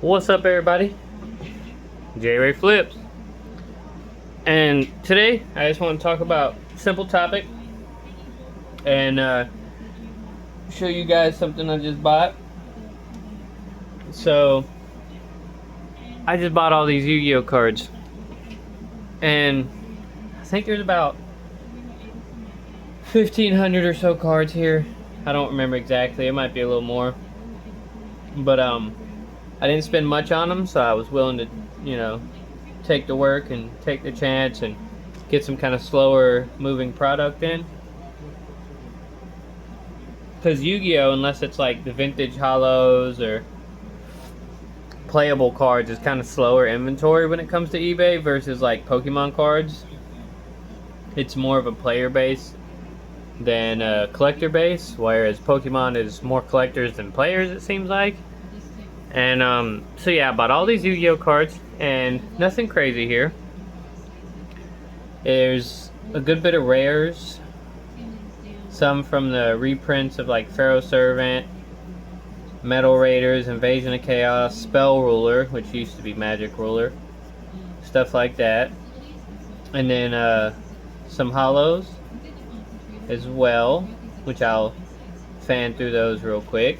What's up, everybody? J-Ray Flips. And today, I just want to talk about a simple topic and show you guys something I just bought. So, I just bought all these Yu-Gi-Oh cards. And I think there's about 1,500 or so cards here. I don't remember exactly. It might be a little more. But, I didn't spend much on them, so I was willing to, take the work and take the chance and get some kind of slower moving product in. Because Yu-Gi-Oh, unless it's like the vintage hollows or playable cards, is kind of slower inventory when it comes to eBay versus like Pokemon cards. It's more of a player base than a collector base, whereas Pokemon is more collectors than players, it seems like. And so yeah, I bought all these Yu-Gi-Oh cards, and nothing crazy here. There's a good bit of rares, some from the reprints of like Pharaoh Servant, Metal Raiders, Invasion of Chaos, Spell Ruler, which used to be Magic Ruler, stuff like that. And then some hollows as well, which I'll fan through those real quick.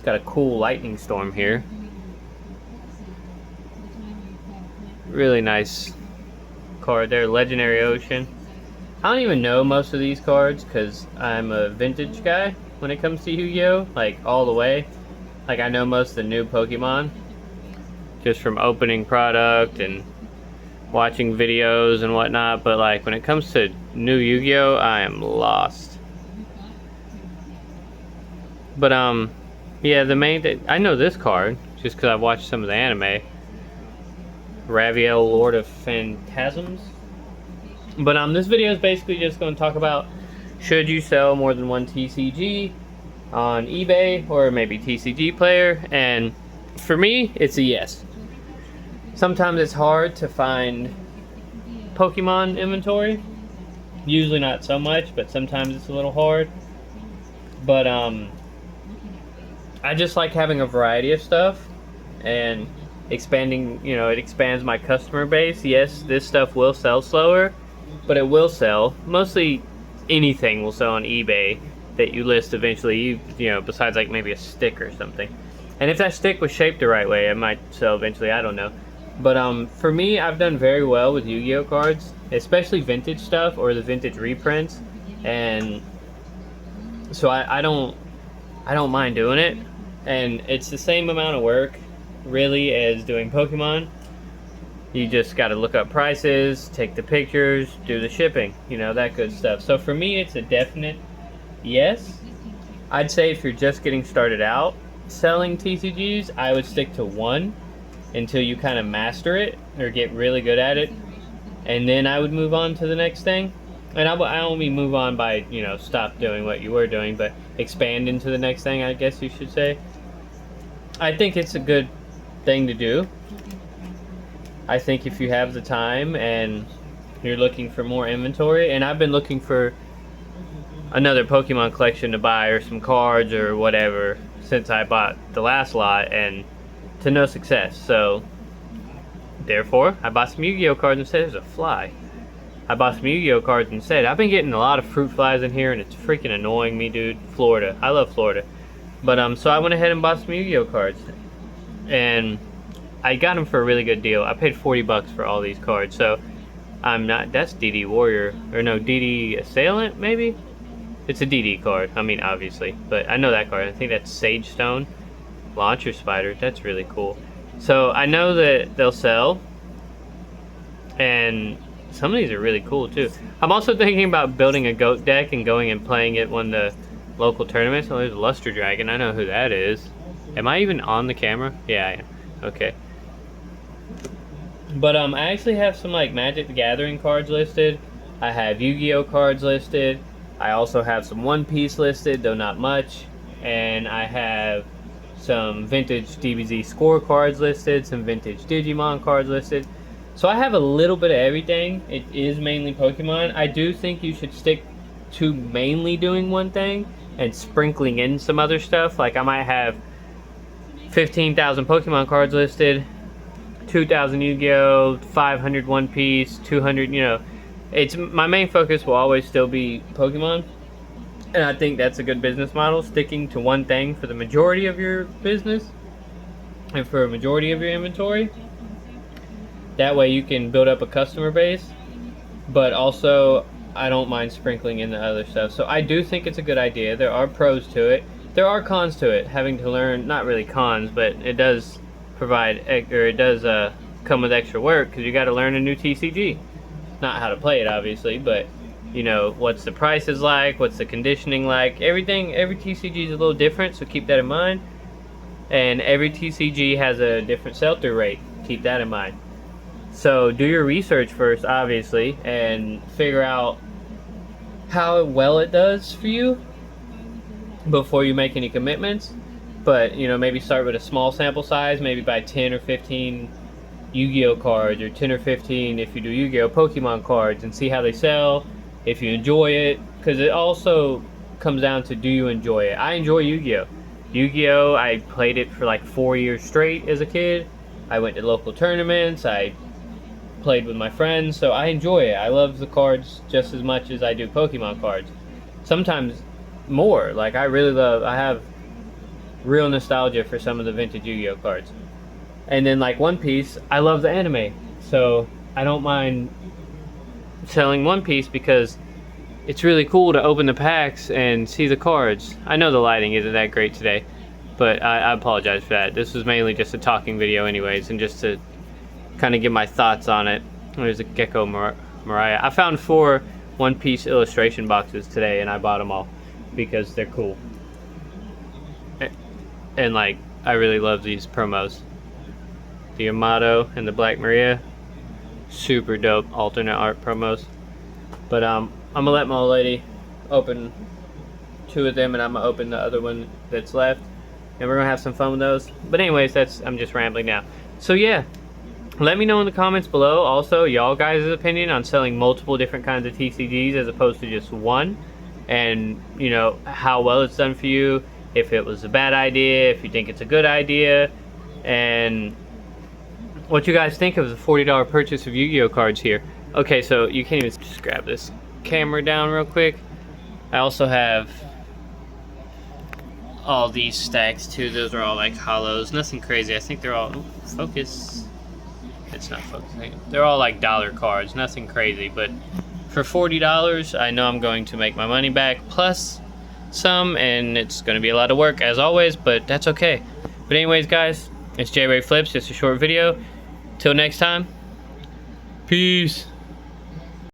Got a cool lightning storm here. Really nice card there, Legendary Ocean. I don't even know most of these cards because I'm a vintage guy when it comes to Yu-Gi-Oh! Like all the way. Like I know most of the new Pokemon just from opening product and watching videos and whatnot, but like when it comes to new Yu-Gi-Oh! I am lost. But yeah, the main thing, I know this card just because I've watched some of the anime. Raviel, Lord of Phantasms. But this video is basically just going to talk about, should you sell more than one TCG on eBay or maybe TCG Player? And for me, it's a yes. Sometimes it's hard to find Pokemon inventory. Usually not so much, but sometimes it's a little hard. But I just like having a variety of stuff and expanding, it expands my customer base. Yes, this stuff will sell slower, but it will sell. Mostly anything will sell on eBay that you list eventually, besides like maybe a stick or something. And if that stick was shaped the right way, it might sell eventually, I don't know. But for me, I've done very well with Yu-Gi-Oh cards, especially vintage stuff or the vintage reprints. And so I don't mind doing it. And it's the same amount of work, really, as doing Pokemon. You just got to look up prices, take the pictures, do the shipping, that good stuff. So for me, it's a definite yes. I'd say if you're just getting started out selling TCGs, I would stick to one until you kind of master it or get really good at it. And then I would move on to the next thing. And I only move on by, stop doing what you were doing, but expand into the next thing, I guess you should say. I think it's a good thing to do. I think if you have the time and you're looking for more inventory, and I've been looking for another Pokemon collection to buy or some cards or whatever since I bought the last lot, and to no success. So, therefore, I bought some Yu-Gi-Oh cards instead. There's a fly. I bought some Yu-Gi-Oh cards instead. I've been getting a lot of fruit flies in here, and it's freaking annoying me, dude. Florida. I love Florida. But, so I went ahead and bought some Yu-Gi-Oh cards. And I got them for a really good deal. I paid 40 bucks for all these cards. So, that's DD Warrior. Or no, DD Assailant, maybe? It's a DD card. I mean, obviously. But I know that card. I think that's Sage Stone. Launcher Spider. That's really cool. So, I know that they'll sell. And some of these are really cool too. I'm also thinking about building a goat deck and going and playing it when the local tournaments. Oh, there's Luster Dragon. I know who that is. Am I even on the camera? Yeah, I am. Okay. But I actually have some like Magic the Gathering cards listed. I have Yu-Gi-Oh cards listed. I also have some One Piece listed, though not much. And I have some vintage DBZ score cards listed, some vintage Digimon cards listed. So I have a little bit of everything. It is mainly Pokemon. I do think you should stick to mainly doing one thing and sprinkling in some other stuff. Like I might have 15,000 Pokemon cards listed, 2,000 Yu-Gi-Oh, 500 One Piece, 200, you know, it's my main focus will always still be Pokemon. And I think that's a good business model, sticking to one thing for the majority of your business and for a majority of your inventory. That way you can build up a customer base, but also I don't mind sprinkling in the other stuff. So I do think it's a good idea. There are pros to it. There are cons to it, having to learn, not really cons, but it does provide, or it does come with extra work, because you got to learn a new TCG. Not how to play it, obviously, but you know, what's the prices like, what's the conditioning like, everything. Every TCG is a little different, so keep that in mind. And every TCG has a different sell-through rate, keep that in mind. So do your research first, obviously, and figure out how well it does for you before you make any commitments. But, you know, maybe start with a small sample size, maybe buy 10 or 15 Yu-Gi-Oh cards, or 10 or 15 if you do Yu-Gi-Oh Pokemon cards, and see how they sell, if you enjoy it, because it also comes down to, do you enjoy it? I enjoy Yu-Gi-Oh. Yu-Gi-Oh, I played it for like 4 years straight as a kid. I went to local tournaments, I played with my friends, so I enjoy it. I love the cards just as much as I do Pokemon cards. Sometimes more. Like, I have real nostalgia for some of the vintage Yu-Gi-Oh cards. And then like One Piece, I love the anime, so I don't mind selling One Piece because it's really cool to open the packs and see the cards. I know the lighting isn't that great today, but I apologize for that. This was mainly just a talking video anyways, and just to kind of give my thoughts on it. There's a Gecko Mariah. I found 4 One Piece illustration boxes today, and I bought them all because they're cool. And like, I really love these promos. The Yamato and the Black Maria, super dope alternate art promos. But I'm gonna let my old lady open 2 of them, and I'm gonna open the other one that's left, and we're gonna have some fun with those. But anyways, I'm just rambling now. So yeah, let me know in the comments below also y'all guys' opinion on selling multiple different kinds of TCGs as opposed to just one, and you know, how well it's done for you, if it was a bad idea, if you think it's a good idea, and what you guys think of the $40 purchase of Yu-Gi-Oh cards here. Okay, so you can't even just grab this camera down real quick. I also have all these stacks too. Those are all like hollows, nothing crazy. I think they're all, focus. It's not focusing. They're all like dollar cards, nothing crazy. But for $40, I know I'm going to make my money back plus some, and it's going to be a lot of work as always, but that's okay. But anyways, guys, it's J Ray Flips, just a short video. Till next time, peace.